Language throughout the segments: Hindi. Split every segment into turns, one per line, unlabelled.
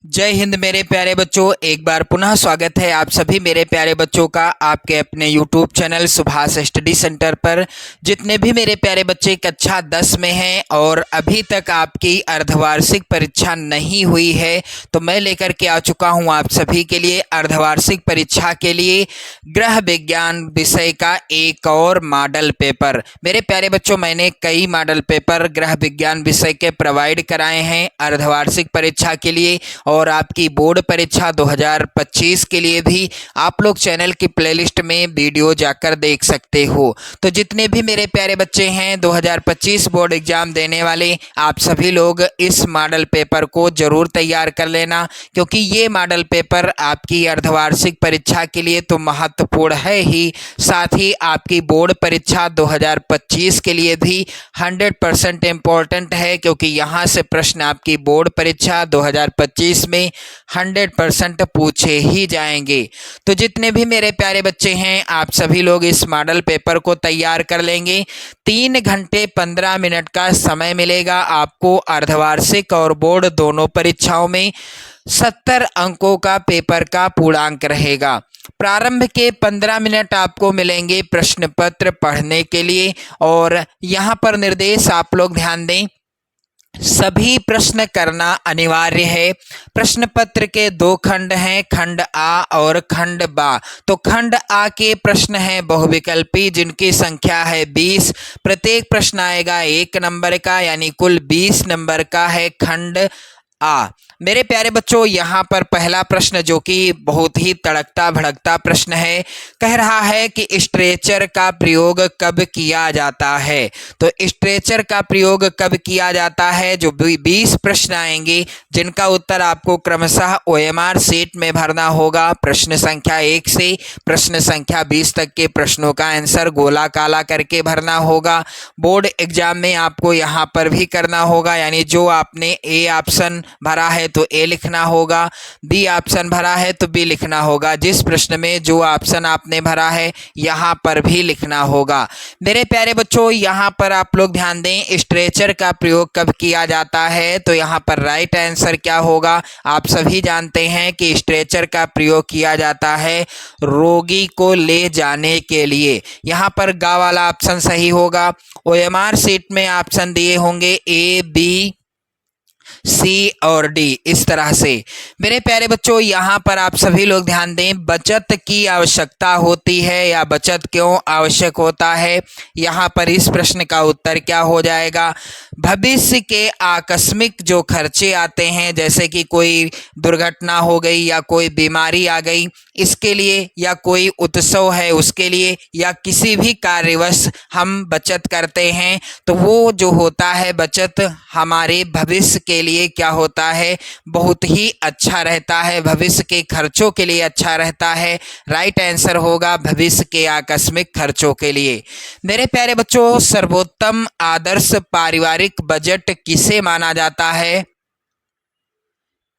जय हिंद मेरे प्यारे बच्चों। एक बार पुनः स्वागत है आप सभी मेरे प्यारे बच्चों का आपके अपने YouTube channel Subhash study centre पर। जितने भी मेरे प्यारे बच्चे कक्षा 10 में हैं और अभी तक आपकी अर्धवार्षिक परीक्षा नहीं हुई है, तो मैं लेकर के आ चुका हूं आप सभी के लिए अर्धवार्षिक परीक्षा के लिए गृह विज्ञान विषय का एक और मॉडल पेपर। मेरे प्यारे बच्चों, मैंने कई मॉडल पेपर गृह विज्ञान विषय के प्रोवाइड कराए हैं अर्धवार्षिक परीक्षा के लिए, और आपकी बोर्ड परीक्षा 2025 के लिए भी आप लोग चैनल की प्लेलिस्ट में वीडियो जाकर देख सकते हो। तो जितने भी मेरे प्यारे बच्चे हैं 2025 बोर्ड एग्जाम देने वाले, आप सभी लोग इस मॉडल पेपर को जरूर तैयार कर लेना, क्योंकि ये मॉडल पेपर आपकी अर्धवार्षिक परीक्षा के लिए तो महत्वपूर्ण है ही, साथ ही आपकी बोर्ड परीक्षा 2025 के लिए भी 100% इम्पोर्टेंट है, क्योंकि यहाँ से प्रश्न आपकी बोर्ड परीक्षा 2025 में 100% पूछे ही जाएंगे। तो जितने भी मेरे प्यारे बच्चे हैं, आप सभी लोग इस मॉडल पेपर को तैयार कर लेंगे। 3 घंटे 15 मिनट का समय मिलेगा आपको अर्धवार्षिक और बोर्ड दोनों परीक्षाओं में। 70 अंकों का पेपर का पूर्णांक रहेगा। प्रारंभ के 15 मिनट आपको मिलेंगे प्रश्न पत्र पढ़ने के लिए, और यहाँ पर निर्देश आप लोग ध्यान दें, सभी प्रश्न करना अनिवार्य है। प्रश्न पत्र के 2 खंड हैं, खंड आ और खंड बा। तो खंड आ के प्रश्न हैं बहुविकल्पी, जिनकी संख्या है 20। प्रत्येक प्रश्न आएगा 1 नंबर का, यानी कुल 20 नंबर का है खंड आ। मेरे प्यारे बच्चों, यहाँ पर पहला प्रश्न जो कि बहुत ही तड़कता भड़कता प्रश्न है, कह रहा है कि स्ट्रेचर का प्रयोग कब किया जाता है। तो स्ट्रेचर का प्रयोग कब किया जाता है, जो 20 प्रश्न आएंगे, जिनका उत्तर आपको क्रमशः OMR शीट में भरना होगा। प्रश्न संख्या 1 से प्रश्न संख्या 20 तक के प्रश्नों का आंसर गोला काला करके भरना होगा। बोर्ड एग्जाम में आपको यहाँ पर भी करना होगा, यानी जो आपने ए ऑप्शन भरा है तो ए लिखना होगा, बी ऑप्शन भरा है तो बी लिखना होगा। जिस प्रश्न में जो ऑप्शन आपने भरा है यहाँ पर भी लिखना होगा। मेरे प्यारे बच्चों, यहाँ पर आप लोग ध्यान दें, स्ट्रेचर का प्रयोग कब किया जाता है, तो यहाँ पर राइट आंसर क्या होगा। आप सभी जानते हैं कि स्ट्रेचर का प्रयोग किया जाता है रोगी को ले जाने के लिए। यहाँ पर गा वाला ऑप्शन सही होगा। OMR शीट में ऑप्शन दिए होंगे A, B, C और D, इस तरह से। मेरे प्यारे बच्चों, यहाँ पर आप सभी लोग ध्यान दें, बचत की आवश्यकता होती है या बचत क्यों आवश्यक होता है। यहाँ पर इस प्रश्न का उत्तर क्या हो जाएगा। भविष्य के आकस्मिक जो खर्चे आते हैं, जैसे कि कोई दुर्घटना हो गई या कोई बीमारी आ गई, इसके लिए, या कोई उत्सव है उसके लिए, या किसी भी कार्यवश हम बचत करते हैं, तो वो जो होता है बचत हमारे भविष्य के लिए क्या होता है, बहुत ही अच्छा रहता है, भविष्य के खर्चों के लिए अच्छा रहता है। राइट आंसर होगा भविष्य के आकस्मिक खर्चों के लिए। मेरे प्यारे बच्चों, सर्वोत्तम आदर्श पारिवारिक बजट किसे माना जाता है।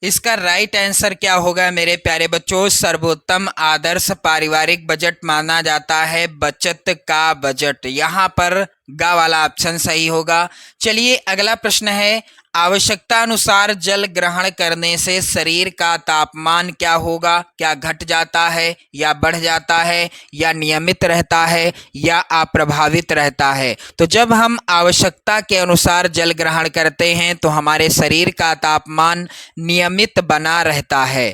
इसका राइट आंसर क्या होगा मेरे प्यारे बच्चों, सर्वोत्तम आदर्श पारिवारिक बजट माना जाता है बचत का बजट। यहाँ पर गा वाला ऑप्शन सही होगा। चलिए अगला प्रश्न है, आवश्यकता अनुसार जल ग्रहण करने से शरीर का तापमान क्या होगा। क्या घट जाता है, या बढ़ जाता है, या नियमित रहता है, या अप्रभावित रहता है। तो जब हम आवश्यकता के अनुसार जल ग्रहण करते हैं तो हमारे शरीर का तापमान नियमित बना रहता है।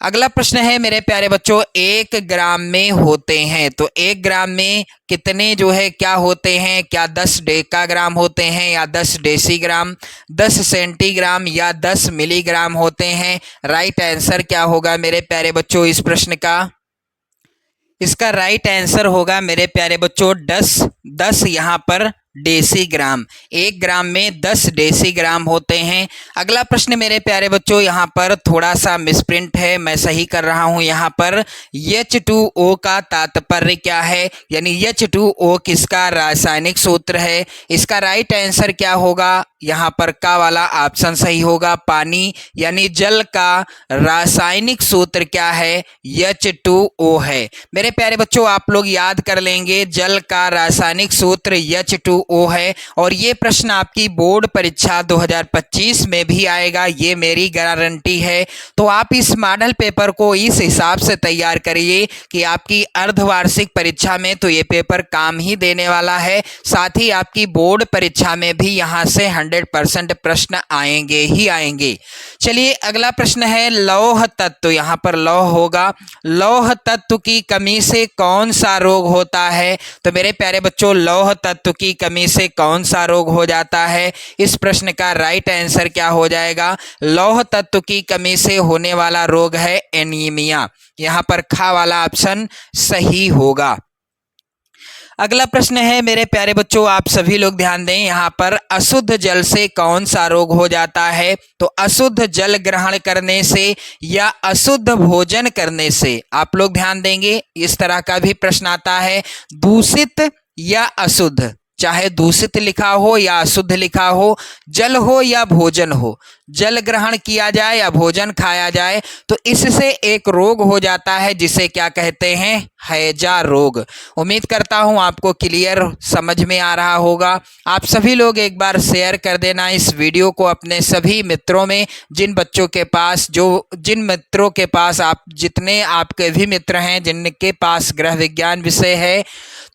अगला प्रश्न है मेरे प्यारे बच्चों, 1 ग्राम में होते हैं, तो 1 ग्राम में कितने जो है क्या होते हैं। क्या 10 डेकाग्राम होते हैं, या 10 डेसीग्राम, 10 सेंटीग्राम, या 10 मिलीग्राम होते हैं। राइट आंसर क्या होगा मेरे प्यारे बच्चों इस प्रश्न का। इसका राइट आंसर होगा मेरे प्यारे बच्चों 10 यहाँ पर डेसीग्राम। 1 ग्राम में 10 डेसीग्राम होते हैं। अगला प्रश्न मेरे प्यारे बच्चों, यहाँ पर थोड़ा सा मिसप्रिंट है, मैं सही कर रहा हूँ। यहाँ पर H2O का तात्पर्य क्या है, यानी H2O किसका रासायनिक सूत्र है। इसका राइट आंसर क्या होगा, यहाँ पर का वाला ऑप्शन सही होगा, पानी, यानी जल का रासायनिक सूत्र क्या है, H2O है। मेरे प्यारे बच्चों, आप लोग याद कर लेंगे, जल का रासायनिक सूत्र H2O वो है। और ये प्रश्न आपकी बोर्ड परीक्षा 2025 में भी आएगा, ये मेरी गारंटी है। तो आप इस मॉडल पेपर को इस हिसाब से तैयार करिए कि आपकी अर्धवार्षिक परीक्षा में तो ये पेपर काम ही देने वाला है, साथ ही आपकी बोर्ड परीक्षा में भी यहाँ से 100% प्रश्न आएंगे ही आएंगे। चलिए अगला प्रश्न है लौह तत्व, यहाँ पर लौह होगा। लौह तत्व की कमी से कौन सा रोग होता है? तो मेरे प्यारे बच्चों, लौह तत्व की कमी से कौन सा रोग हो जाता है? इस प्रश्न का राइट आंसर क्या हो जाएगा? लौह तत्व की कमी से होने वाला रोग है एनीमिया। यहाँ पर खा वाला ऑप्शन सही होगा। अगला प्रश्न है मेरे प्यारे बच्चों, आप सभी लोग ध्यान दें, यहाँ पर अशुद्ध जल से कौन सा रोग हो जाता है? तो अशुद्ध जल ग्रहण करने से या अशुद्ध भोजन करने से। आप लोग ध्यान देंगे, इस तरह का भी प्रश्न आता है, दूषित या अशुद्ध, चाहे दूषित लिखा हो या अशुद्ध लिखा हो, जल हो या भोजन हो, जल ग्रहण किया जाए या भोजन खाया जाए तो इससे एक रोग हो जाता है जिसे क्या कहते हैं? हैजा रोग। उम्मीद करता हूं आपको क्लियर समझ में आ रहा होगा। आप सभी लोग एक बार शेयर कर देना इस वीडियो को अपने सभी मित्रों में, जिन बच्चों के पास, जिन मित्रों के पास, आप जितने आपके भी मित्र हैं जिनके पास गृह विज्ञान विषय है।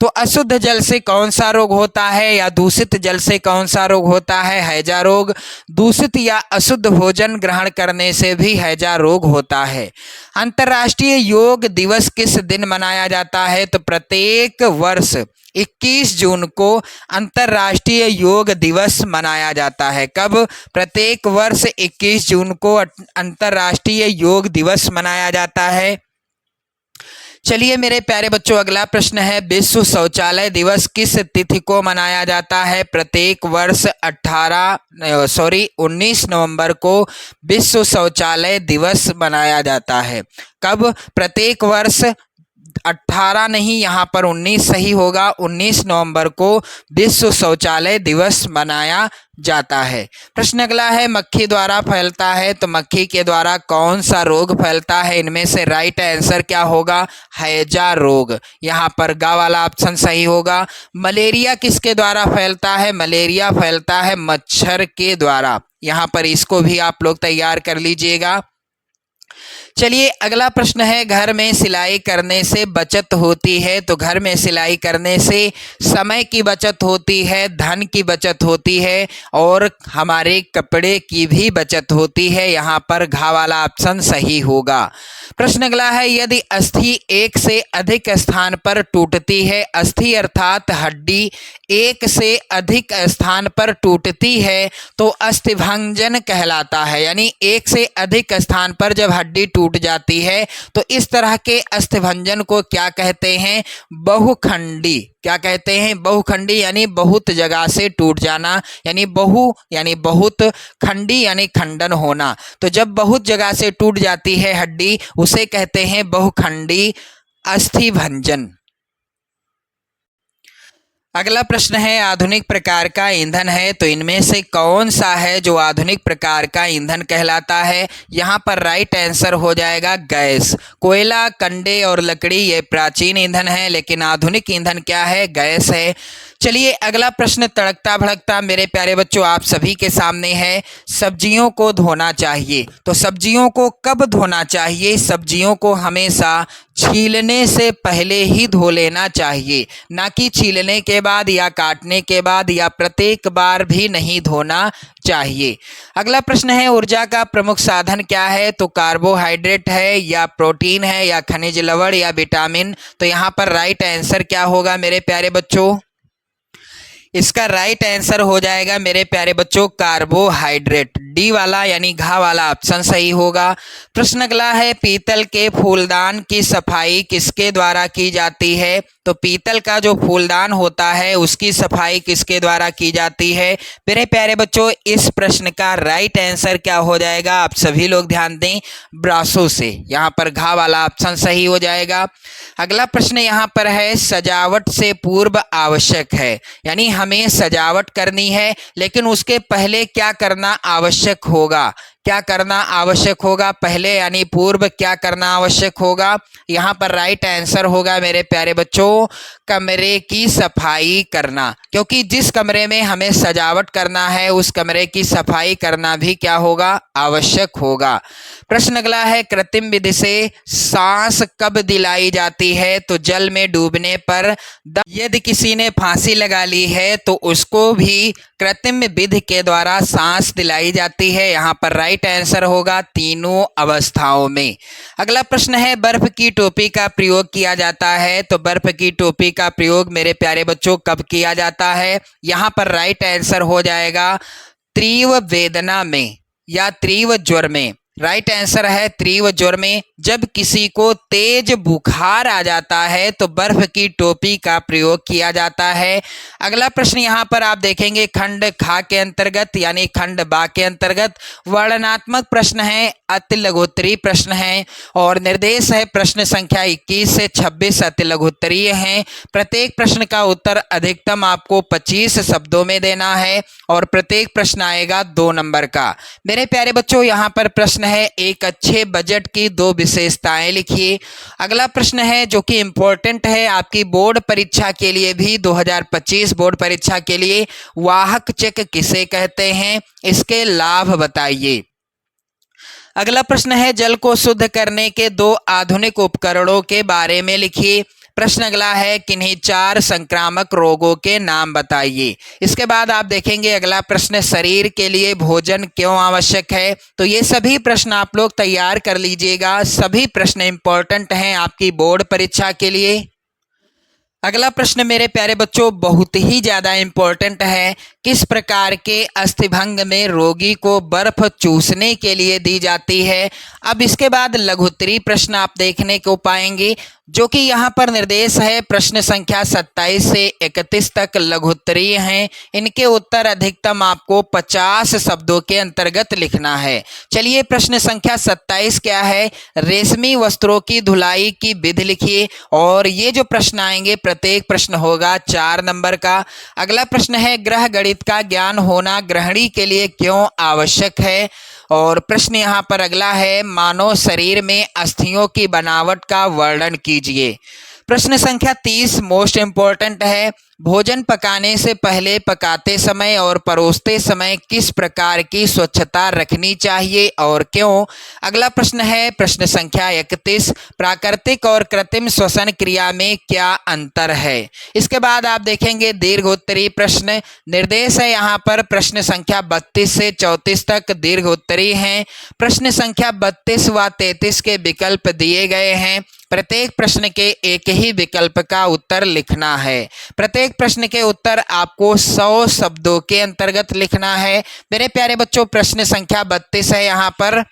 तो अशुद्ध जल से कौन सा रोग होता है या दूषित जल से कौन सा रोग होता है? हैजा रोग। दूषित या अशुद्ध भोजन ग्रहण करने से भी हैजा रोग होता है। अंतर्राष्ट्रीय योग दिवस किस दिन मनाया जाता है? तो प्रत्येक वर्ष 21 जून को अंतर्राष्ट्रीय योग दिवस मनाया जाता है। कब? प्रत्येक वर्ष 21 जून को अंतर्राष्ट्रीय योग दिवस मनाया जाता है। चलिए मेरे प्यारे बच्चों, अगला प्रश्न है विश्व शौचालय दिवस किस तिथि को मनाया जाता है? प्रत्येक वर्ष 19 नवंबर को विश्व शौचालय दिवस मनाया जाता है। कब? प्रत्येक वर्ष 18 नहीं, यहाँ पर 19 सही होगा। 19 नवंबर को विश्व शौचालय दिवस मनाया जाता है। प्रश्न अगला है मक्खी द्वारा फैलता है, तो मक्खी के द्वारा कौन सा रोग फैलता है? इनमें से राइट आंसर क्या होगा? हैजा रोग। यहाँ पर गा वाला ऑप्शन सही होगा। मलेरिया किसके द्वारा फैलता है? मलेरिया फैलता है मच्छर के द्वारा। यहाँ पर इसको भी आप लोग तैयार कर लीजिएगा। चलिए अगला प्रश्न है घर में सिलाई करने से बचत होती है, तो घर में सिलाई करने से समय की बचत होती है, धन की बचत होती है और हमारे कपड़े की भी बचत होती है। यहाँ पर घा वाला ऑप्शन सही होगा। प्रश्न अगला है यदि अस्थि एक से अधिक स्थान पर टूटती है, अस्थि अर्थात हड्डी एक से अधिक स्थान पर टूटती है तो अस्थिभंजन कहलाता है। यानी एक से अधिक स्थान पर जब हड्डी टूट जाती है तो इस तरह के अस्थिभंजन को क्या कहते हैं? बहुखंडी। क्या कहते हैं? बहुखंडी, यानी बहुत जगह से टूट जाना, यानी बहु यानी बहुत, खंडी यानी खंडन होना। तो जब बहुत जगह से टूट जाती है हड्डी उसे कहते हैं बहुखंडी अस्थिभंजन। अगला प्रश्न है आधुनिक प्रकार का ईंधन है, तो इनमें से कौन सा है जो आधुनिक प्रकार का ईंधन कहलाता है? यहाँ पर राइट आंसर हो जाएगा गैस। कोयला, कंडे और लकड़ी ये प्राचीन ईंधन है, लेकिन आधुनिक ईंधन क्या है? गैस है। चलिए अगला प्रश्न तड़कता भड़कता मेरे प्यारे बच्चों आप सभी के सामने है। सब्जियों को धोना चाहिए, तो सब्जियों को कब धोना चाहिए? सब्जियों को हमेशा छीलने से पहले ही धो लेना चाहिए, ना कि छीलने के बाद या काटने के बाद या प्रत्येक बार भी नहीं धोना चाहिए। अगला प्रश्न है ऊर्जा का प्रमुख साधन क्या है? तो कार्बोहाइड्रेट है या प्रोटीन है या खनिज लवण या विटामिन? तो यहाँ पर राइट आंसर क्या होगा मेरे प्यारे बच्चों? इसका राइट आंसर हो जाएगा मेरे प्यारे बच्चों कार्बोहाइड्रेट। डी वाला यानी घा वाला ऑप्शन सही होगा। प्रश्न अगला है पीतल के फूलदान की सफाई किसके द्वारा की जाती है? तो पीतल का जो फूलदान होता है उसकी सफाई किसके द्वारा की जाती है? मेरे प्यारे बच्चों इस प्रश्न का राइट आंसर क्या हो जाएगा? आप सभी लोग ध्यान दें, ब्रासों से। यहाँ पर घा वाला ऑप्शन सही हो जाएगा। अगला प्रश्न यहाँ पर है सजावट से पूर्व आवश्यक है, यानी हमें सजावट करनी है लेकिन उसके पहले क्या करना आवश्यक होगा? क्या करना आवश्यक होगा, पहले यानी पूर्व क्या करना आवश्यक होगा। यहाँ पर राइट आंसर होगा मेरे प्यारे बच्चों कमरे की सफाई करना, क्योंकि जिस कमरे में हमें सजावट करना है उस कमरे की सफाई करना भी क्या होगा, आवश्यक होगा। प्रश्न अगला है कृत्रिम विधि से सांस कब दिलाई जाती है, तो जल में डूबने पर। यदि किसी ने फांसी लगा ली है तो उसको भी कृत्रिम विधि के द्वारा सांस दिलाई जाती है। यहाँ पर राइट आंसर होगा तीनों अवस्थाओं में। अगला प्रश्न है बर्फ की टोपी का प्रयोग किया जाता है, तो बर्फ की टोपी का प्रयोग मेरे प्यारे बच्चों कब किया जाता है। यहाँ पर राइट आंसर हो जाएगा तीव्र वेदना में या तीव्र ज्वर में। राइट आंसर है तीव्र ज्वर में। जब किसी को तेज बुखार आ जाता है तो बर्फ की टोपी का प्रयोग किया जाता है। अगला प्रश्न यहाँ पर आप देखेंगे खंड खा के अंतर्गत यानी खंड बा के अंतर्गत वर्णनात्मक प्रश्न है, अति लघुत्तरीय प्रश्न है और निर्देश है प्रश्न संख्या 21 से 26 अति लघुत्तरीय हैं। प्रत्येक प्रश्न का उत्तर अधिकतम आपको 25 शब्दों में देना है और प्रत्येक प्रश्न आएगा 2 नंबर का। मेरे प्यारे बच्चों यहाँ पर प्रश्न है एक अच्छे बजट की 2 विशेषताएं लिखिए। अगला प्रश्न है जो कि इंपॉर्टेंट है आपकी बोर्ड परीक्षा के लिए भी, 2025 बोर्ड परीक्षा के लिए, वाहक चेक किसे कहते हैं, इसके लाभ बताइए। अगला प्रश्न है जल को शुद्ध करने के 2 आधुनिक उपकरणों के बारे में लिखिए। प्रश्न अगला है किन्हीं 4 संक्रामक रोगों के नाम बताइए। इसके बाद आप देखेंगे अगला प्रश्न शरीर के लिए भोजन क्यों आवश्यक है। तो ये सभी प्रश्न आप लोग तैयार कर लीजिएगा, सभी प्रश्न इंपॉर्टेंट हैं आपकी बोर्ड परीक्षा के लिए। अगला प्रश्न मेरे प्यारे बच्चों बहुत ही ज़्यादा इम्पोर्टेंट है, किस प्रकार के अस्थिभंग में रोगी को बर्फ चूसने के लिए दी जाती है। अब इसके बाद लघुत्तरीय प्रश्न आप देखने को पाएंगे जो कि यहाँ पर निर्देश है प्रश्न संख्या 27 से 31 तक लघुत्तरीय हैं। इनके उत्तर अधिकतम आपको 50 शब्दों के अंतर्गत लिखना है। चलिए प्रश्न संख्या 27 क्या है, रेशमी वस्त्रों की धुलाई की विधि लिखिए और ये जो प्रश्न आएंगे प्रत्येक प्रश्न होगा 4 नंबर का। अगला प्रश्न है ग्रह गणित का ज्ञान होना गृहिणी के लिए क्यों आवश्यक है। और प्रश्न यहाँ पर अगला है मानव शरीर में अस्थियों की बनावट का वर्णन कीजिए। प्रश्न संख्या 30 मोस्ट इंपॉर्टेंट है, भोजन पकाने से पहले, पकाते समय और परोसते समय किस प्रकार की स्वच्छता रखनी चाहिए और क्यों। अगला प्रश्न है प्रश्न संख्या 31 प्राकृतिक और कृत्रिम श्वसन क्रिया में क्या अंतर है। इसके बाद आप देखेंगे दीर्घोत्तरीय प्रश्न, निर्देश है यहाँ पर प्रश्न संख्या 32 से 34 तक दीर्घोत्तरीय हैं। प्रश्न संख्या 32 व 33 के विकल्प दिए गए हैं, प्रत्येक प्रश्न के एक ही विकल्प का उत्तर लिखना है। प्रत्येक प्रश्न के उत्तर आपको 100 शब्दों के अंतर्गत लिखना है। मेरे प्यारे बच्चों प्रश्न संख्या 32 है यहाँ पर,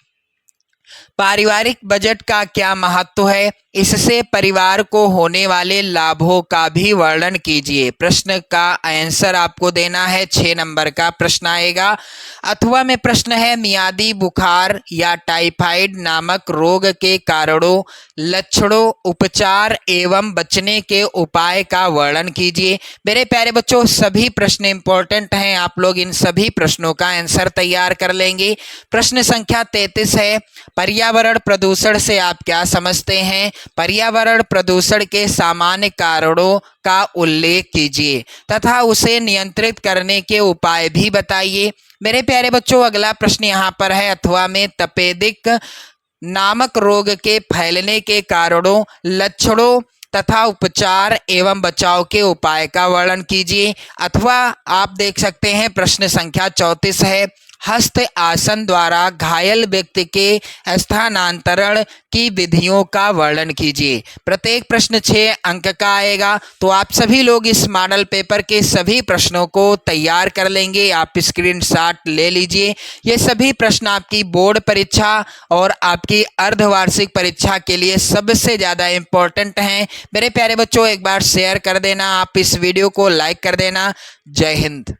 पारिवारिक बजट का क्या महत्व है, इससे परिवार को होने वाले लाभों का भी वर्णन कीजिए। प्रश्न का आंसर आपको देना है, 6 नंबर का प्रश्न आएगा। अथवा में प्रश्न है मियादी बुखार या टाइफाइड नामक रोग के कारणों, लक्षणों, उपचार एवं बचने के उपाय का वर्णन कीजिए। मेरे प्यारे बच्चों सभी प्रश्न इंपॉर्टेंट हैं, आप लोग इन सभी प्रश्नों का आंसर तैयार कर लेंगे। प्रश्न संख्या 33 है पर्यावरण प्रदूषण से आप क्या समझते हैं, पर्यावरण प्रदूषण के सामान्य कारणों का उल्लेख कीजिए तथा उसे नियंत्रित करने के उपाय भी बताइए। मेरे प्यारे बच्चों अगला प्रश्न यहाँ पर है अथवा में तपेदिक नामक रोग के फैलने के कारणों, लक्षणों तथा उपचार एवं बचाव के उपाय का वर्णन कीजिए। अथवा आप देख सकते हैं प्रश्न संख्या 34 है हस्त आसन द्वारा घायल व्यक्ति के स्थानांतरण की विधियों का वर्णन कीजिए। प्रत्येक प्रश्न 6 अंक का आएगा। तो आप सभी लोग इस मॉडल पेपर के सभी प्रश्नों को तैयार कर लेंगे, आप स्क्रीनशॉट ले लीजिए। ये सभी प्रश्न आपकी बोर्ड परीक्षा और आपकी अर्धवार्षिक परीक्षा के लिए सबसे ज़्यादा इम्पोर्टेंट हैं। मेरे प्यारे बच्चों एक बार शेयर कर देना, आप इस वीडियो को लाइक कर देना। जय हिंद।